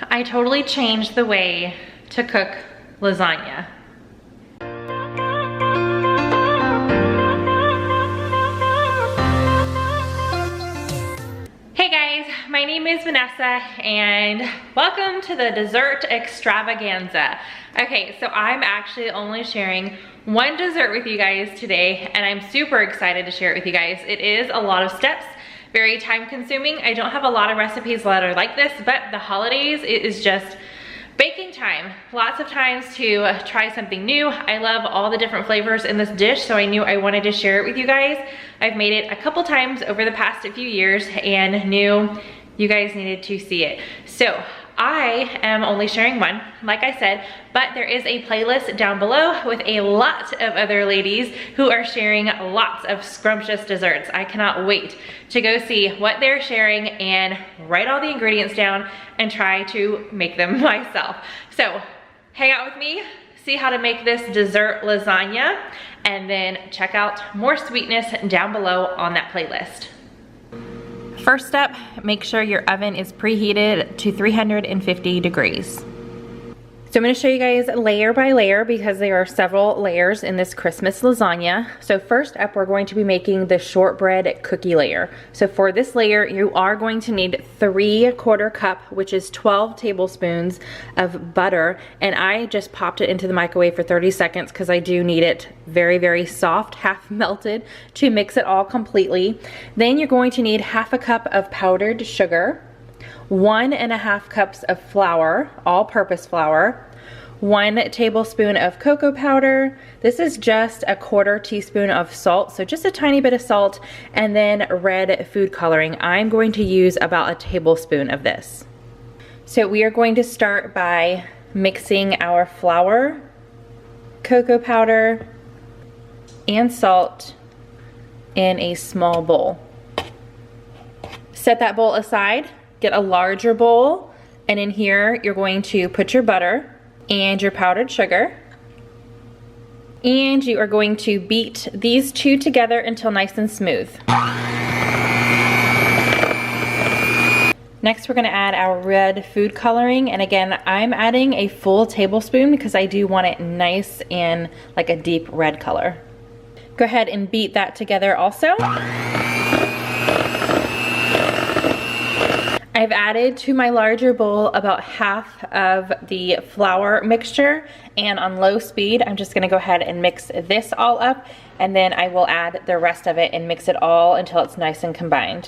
I totally changed the way to cook lasagna. Hey guys, my name is Vanessa and welcome to the dessert extravaganza. Okay, so I'm actually only sharing one dessert with you guys today and I'm super excited to share it with you guys. It is a lot of steps, very time consuming. I don't have a lot of recipes that are like this, but the holidays, it is just baking time. Lots of times to try something new. I love all the different flavors in this dish, so I knew I wanted to share it with you guys. I've made it a couple times over the past few years and knew you guys needed to see it. So I am only sharing one, like I said, but there is a playlist down below with a lot of other ladies who are sharing lots of scrumptious desserts. I cannot wait to go see what they're sharing and write all the ingredients down and try to make them myself. So hang out with me, see how to make this dessert lasagna, and then check out more sweetness down below on that playlist. First step, make sure your oven is preheated to 350 degrees. So I'm gonna show you guys layer by layer because there are several layers in this Christmas lasagna. So first up, we're going to be making the shortbread cookie layer. So for this layer, you are going to need 3/4 cup, which is 12 tablespoons of butter. And I just popped it into the microwave for 30 seconds because I do need it very, very soft, half melted, to mix it all completely. Then you're going to need 1/2 cup of powdered sugar, 1.5 cups of flour, all-purpose flour, 1 tablespoon of cocoa powder. This is just 1/4 teaspoon of salt, so just a tiny bit of salt, and then red food coloring. I'm going to use about a tablespoon of this. So we are going to start by mixing our flour, cocoa powder, and salt in a small bowl. Set that bowl aside. Get a larger bowl, and in here you're going to put your butter and your powdered sugar, and you are going to beat these two together until nice and smooth. Next we're going to add our red food coloring, and again I'm adding a full tablespoon because I do want it nice and like a deep red color. Go ahead and beat that together also. I've added to my larger bowl about half of the flour mixture, and on low speed I'm just gonna go ahead and mix this all up, and then I will add the rest of it and mix it all until it's nice and combined.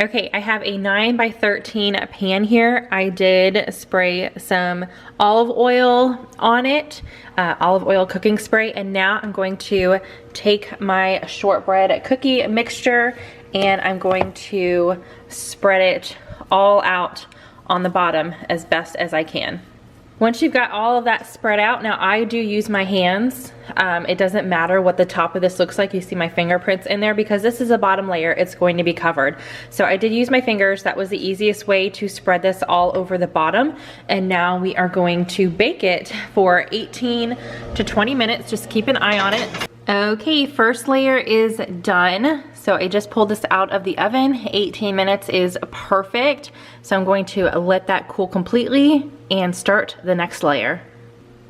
Okay, I have a 9x13 pan here. I did spray some olive oil on it, olive oil cooking spray, and now I'm going to take my shortbread cookie mixture and I'm going to spread it all out on the bottom as best as I can. Once you've got all of that spread out, now I do use my hands. It doesn't matter what the top of this looks like. You see my fingerprints in there because this is a bottom layer. It's going to be covered. So I did use my fingers. That was the easiest way to spread this all over the bottom. And now we are going to bake it for 18 to 20 minutes. Just keep an eye on it. Okay, first layer is done. So I just pulled this out of the oven. 18 minutes is perfect. So I'm going to let that cool completely and start the next layer.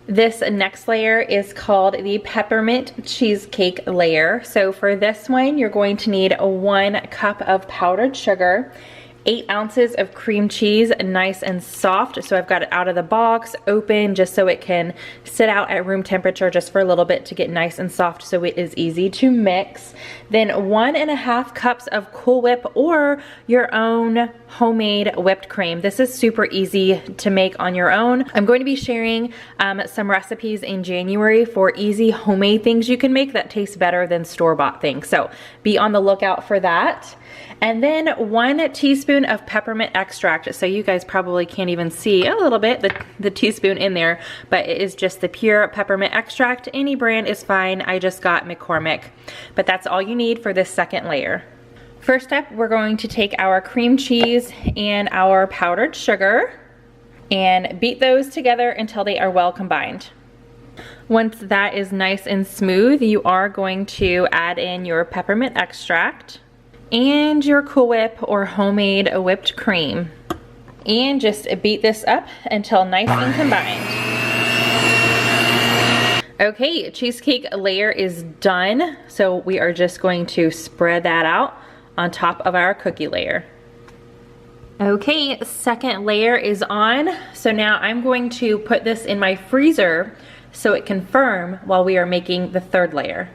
This next layer is called the peppermint cheesecake layer. So for this one, you're going to need 1 cup of powdered sugar, 8 ounces of cream cheese, nice and soft. So I've got it out of the box, open, just so it can sit out at room temperature just for a little bit to get nice and soft so it is easy to mix. Then 1.5 cups of Cool Whip or your own homemade whipped cream. This is super easy to make on your own. I'm going to be sharing some recipes in January for easy homemade things you can make that taste better than store-bought things. So be on the lookout for that. And then 1 teaspoon of peppermint extract. So you guys probably can't even see a little bit the teaspoon in there, but it is just the pure peppermint extract. Any brand is fine. I just got McCormick, but that's all you need for this second layer. First up, we're going to take our cream cheese and our powdered sugar and beat those together until they are well combined. Once that is nice and smooth, you are going to add in your peppermint extract. and your Cool Whip or homemade whipped cream. And just beat this up until nice and combined. Okay, cheesecake layer is done. So we are just going to spread that out on top of our cookie layer. Okay, second layer is on. So now I'm going to put this in my freezer so it can firm while we are making the third layer.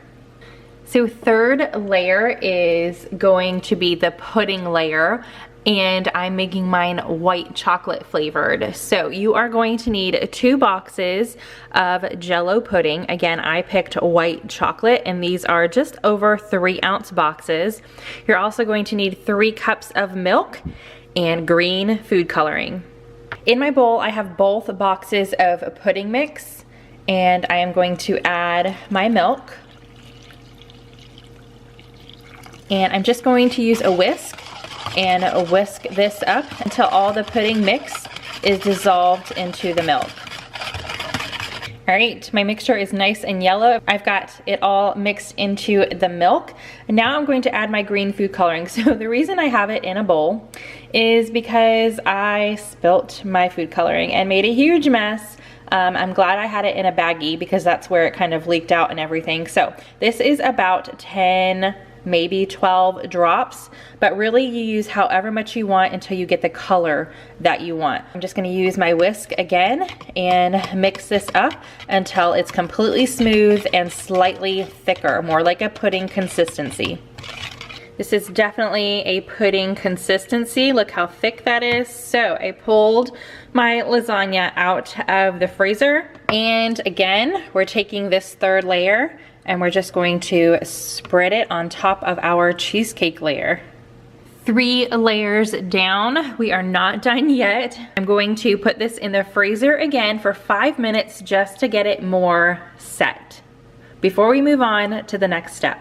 So third layer is going to be the pudding layer, and I'm making mine white chocolate flavored. So you are going to need 2 boxes of Jell-O pudding. Again, I picked white chocolate, and these are just over 3-ounce boxes. You're also going to need 3 cups of milk and green food coloring. In my bowl, I have both boxes of pudding mix, and I am going to add my milk. And I'm just going to use a whisk and whisk this up until all the pudding mix is dissolved into the milk. All right, my mixture is nice and yellow. I've got it all mixed into the milk. And now I'm going to add my green food coloring. So the reason I have it in a bowl is because I spilt my food coloring and made a huge mess. I'm glad I had it in a baggie because that's where it kind of leaked out and everything. So this is about 10, maybe 12 drops, but really you use however much you want until you get the color that you want. I'm just gonna use my whisk again and mix this up until it's completely smooth and slightly thicker, more like a pudding consistency. This is definitely a pudding consistency. Look how thick that is. So I pulled my lasagna out of the freezer, and again, we're taking this third layer and we're just going to spread it on top of our cheesecake layer. 3 layers down. We are not done yet. I'm going to put this in the freezer again for 5 minutes just to get it more set before we move on to the next step.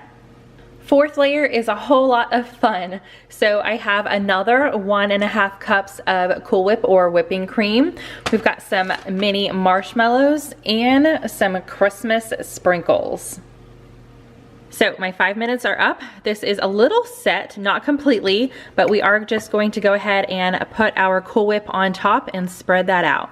4th layer is a whole lot of fun. So I have another 1.5 cups of Cool Whip or whipping cream. We've got some mini marshmallows and some Christmas sprinkles. So my 5 minutes are up. This is a little set, not completely, but we are just going to go ahead and put our Cool Whip on top and spread that out.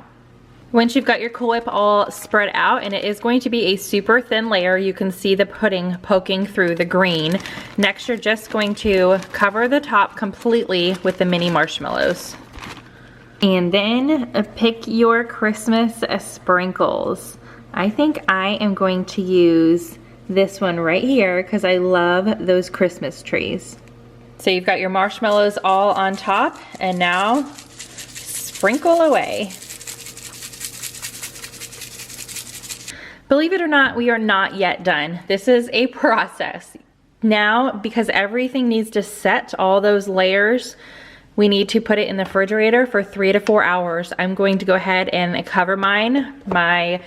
Once you've got your Cool Whip all spread out, and it is going to be a super thin layer, you can see the pudding poking through the green. Next, you're just going to cover the top completely with the mini marshmallows. And then pick your Christmas sprinkles. I think I am going to use this one right here because I love those Christmas trees. So you've got your marshmallows all on top, and now sprinkle away. Believe it or not, we are not yet done. This is a process. Now, because everything needs to set, all those layers, we need to put it in the refrigerator for 3 to 4 hours. I'm going to go ahead and cover mine. My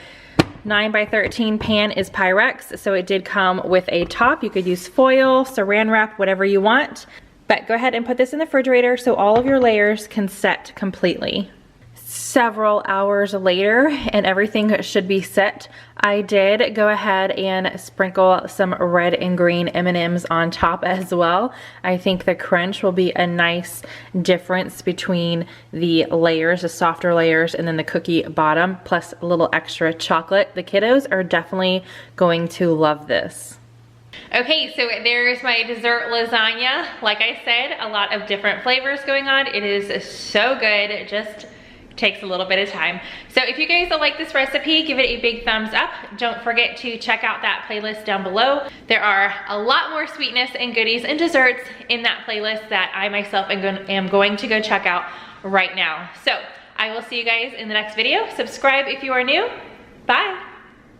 9x13 pan is Pyrex, so it did come with a top. You could use foil, saran wrap, whatever you want. But go ahead and put this in the refrigerator so all of your layers can set completely. Several hours later, and everything should be set, I did go ahead and sprinkle some red and green M&Ms on top as well. I think the crunch will be a nice difference between the layers, the softer layers, and then the cookie bottom, plus a little extra chocolate. The kiddos are definitely going to love this. Okay, so there's my dessert lasagna. Like I said, a lot of different flavors going on. It is so good. It just takes a little bit of time. So if you guys like this recipe, give it a big thumbs up. Don't forget to check out that playlist down below. There are a lot more sweetness and goodies and desserts in that playlist that I myself am going to go check out right now. So I will see you guys in the next video. Subscribe if you are new. Bye.